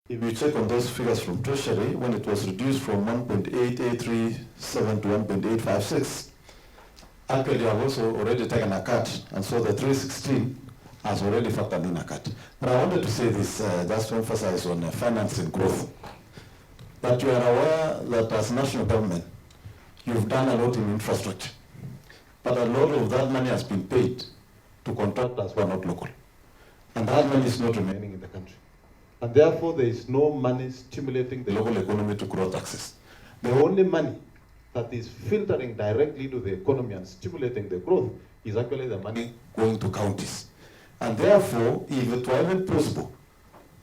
If you check on those figures from Treasury, when it was reduced from 1.8837 to 1.856, actually I've also already taken a cut, and so the 316 has already factored in a cut. But I wanted to say this, just to emphasize on financing growth, that you are aware that as national government, you've done a lot in infrastructure, but a lot of that money has been paid to contractors who are not local. And that money is not remaining in the country. And therefore, there is no money stimulating the local economy to grow taxes. The only money that is filtering directly to the economy and stimulating the growth is actually the money going to counties. And therefore, if it were even possible,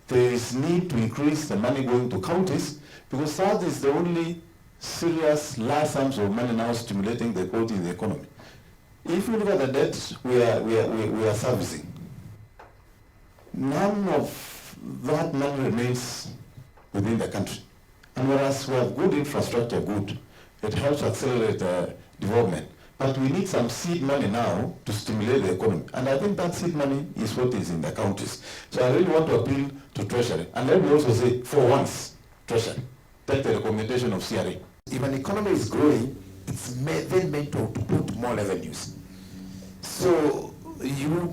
there is need to increase the money going to counties, because that is the only serious large sums of money now stimulating the growth in the economy. If you look at the debt we are servicing, none of that money remains within the country. And whereas we have good infrastructure, it helps accelerate development. But we need some seed money now to stimulate the economy. And I think that seed money is what is in the counties. So I really want to appeal to Treasury. And let me also say, for once, Treasury, take the recommendation of CRA. If an economy is growing, it's then meant to put more revenues. So you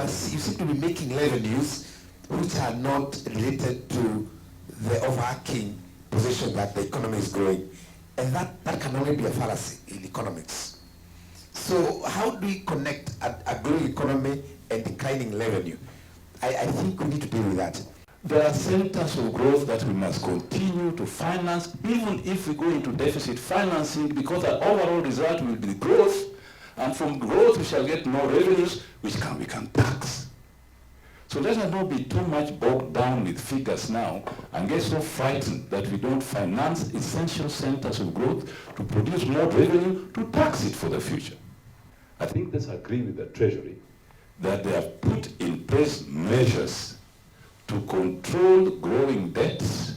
seem to be making revenues which are not related to the overarching position that the economy is growing. And that can only be a fallacy in economics. So how do we connect a growing economy and declining revenue? I think we need to deal with that. There are centers of growth that we must continue to finance, even if we go into deficit financing, because the overall result will be growth, and from growth we shall get more revenues, which we can tax. So let us not be too much bogged down with figures now and get so frightened that we don't finance essential centers of growth to produce more revenue to tax it for the future. I think let's agree with the Treasury that they have put in place measures to control growing debts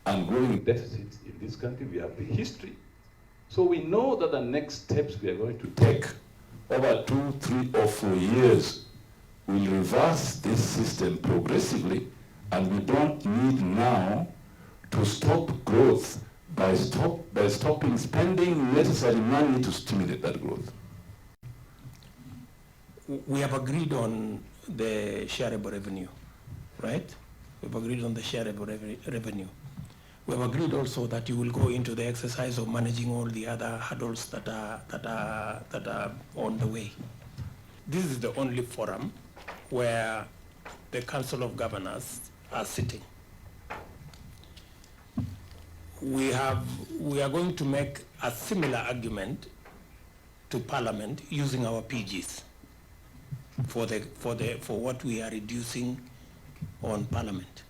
and growing deficits in this country. We have the history. So we know that the next steps we are going to take over 2, 3, or 4 years will reverse this system progressively, and we don't need now to stop growth by stopping spending necessary money to stimulate that growth. We have agreed on the shareable revenue, right? We've agreed on the shareable revenue. We have agreed also that you will go into the exercise of managing all the other hurdles that are on the way. This is the only forum where the Council of Governors are sitting. We are going to make a similar argument to Parliament using our PGs for what we are reducing on Parliament.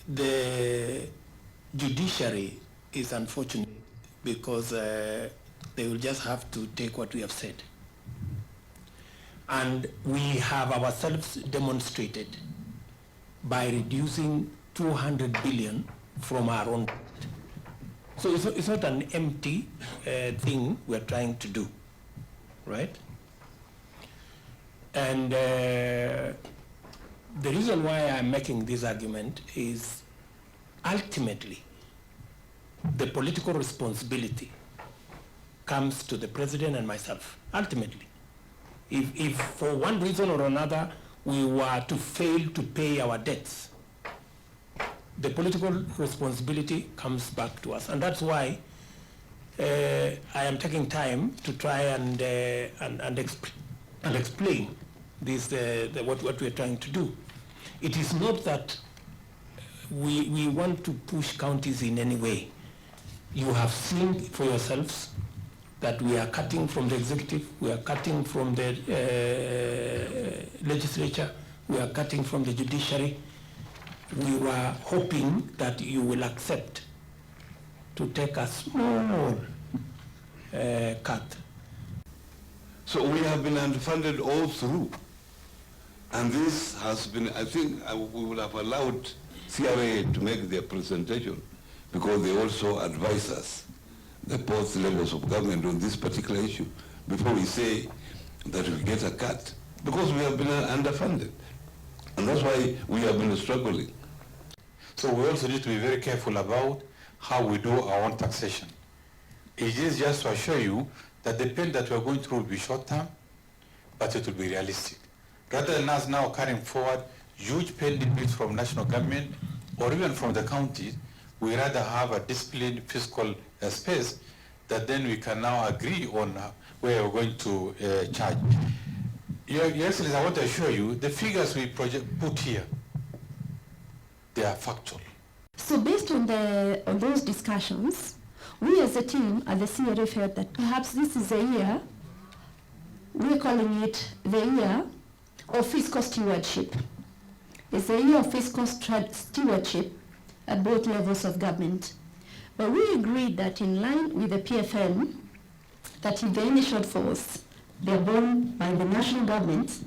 The judiciary is unfortunate because they will just have to take what we have said. And we have ourselves demonstrated by reducing 200 billion from our own budget. So it's not an empty thing we're trying to do, right? And the reason why I'm making this argument is ultimately the political responsibility comes to the President and myself, ultimately. If for one reason or another we were to fail to pay our debts, the political responsibility comes back to us. And that's why I am taking time to try and explain this, what we're trying to do. It is not that we want to push counties in any way. You have seen for yourselves that we are cutting from the executive, we are cutting from the legislature, we are cutting from the judiciary. We were hoping that you will accept to take a small cut. So we have been underfunded all through. And this has been, I think we would have allowed CRA to make their presentation because they also advise us, the both levels of government on this particular issue, before we say that we get a cut, because we have been underfunded. And that's why we have been struggling. So we also need to be very careful about how we do our own taxation. It is just to assure you that the pain that we are going through will be short-term, but it will be realistic. Rather than us now carrying forward huge pending bills from national government or even from the counties, we rather have a disciplined fiscal space that then we can now agree on where we're going to charge. Your Excellency, I want to assure you, the figures we put here, they are factual. So based on those discussions, we as a team at the CRA felt that perhaps this is a year, we're calling it the year of fiscal stewardship. It's a year of fiscal stewardship at both levels of government. But we agreed that in line with the PFM, that if there are any shortfalls, they're borne by the national government,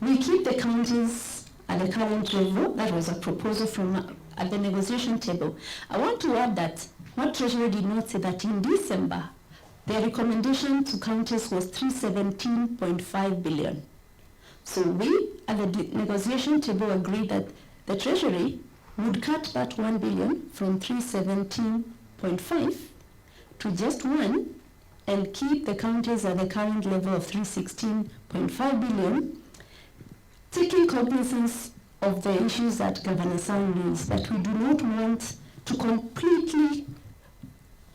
we keep the counties at the current level. That was a proposal from at the negotiation table. I want to add that what Treasury did not say that in December, their recommendation to counties was 317.5 billion. So we at the negotiation table agreed that the Treasury would cut that 1 billion from 317.5 to just 1 and keep the counties at the current level of 316.5 billion, taking cognizance of the issues that Governor Sang raised, that we do not want to completely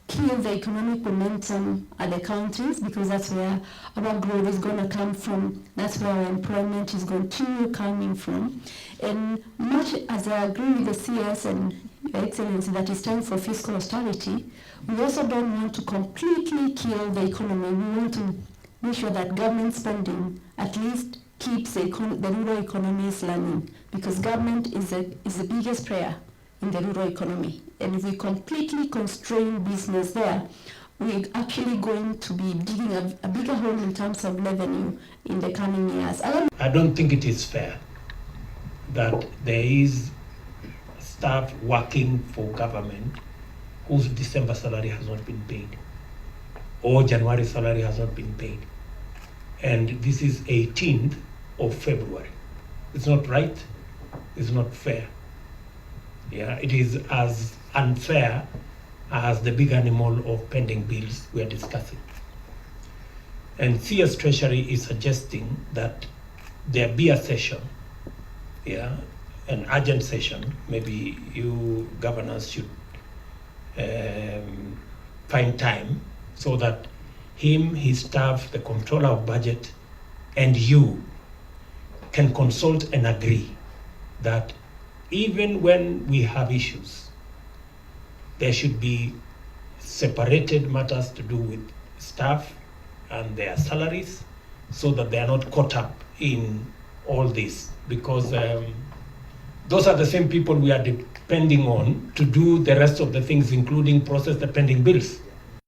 kill the economic momentum at the counties, because that's where our growth is going to come from, that's where our employment is going to coming from. And much as I agree with the CS and Your Excellency that it's time for fiscal austerity, we also don't want to completely kill the economy. We want to make sure that government spending at least keeps the rural economies running, because government is the biggest player in the rural economy. And if we completely constrain business there, we're actually going to be digging a bigger hole in terms of revenue in the coming years. I don't think it is fair that there is staff working for government whose December salary has not been paid or January salary has not been paid. And this is 18th of February. It's not right, it's not fair. Yeah, it is as unfair as the big animal of pending bills we are discussing. And CS Treasury is suggesting that there be a session, an urgent session. Maybe you governors should find time so that him, his staff, the controller of budget, and you can consult and agree that even when we have issues, there should be separated matters to do with staff and their salaries, so that they are not caught up in all this, because those are the same people we are depending on to do the rest of the things, including process the pending bills.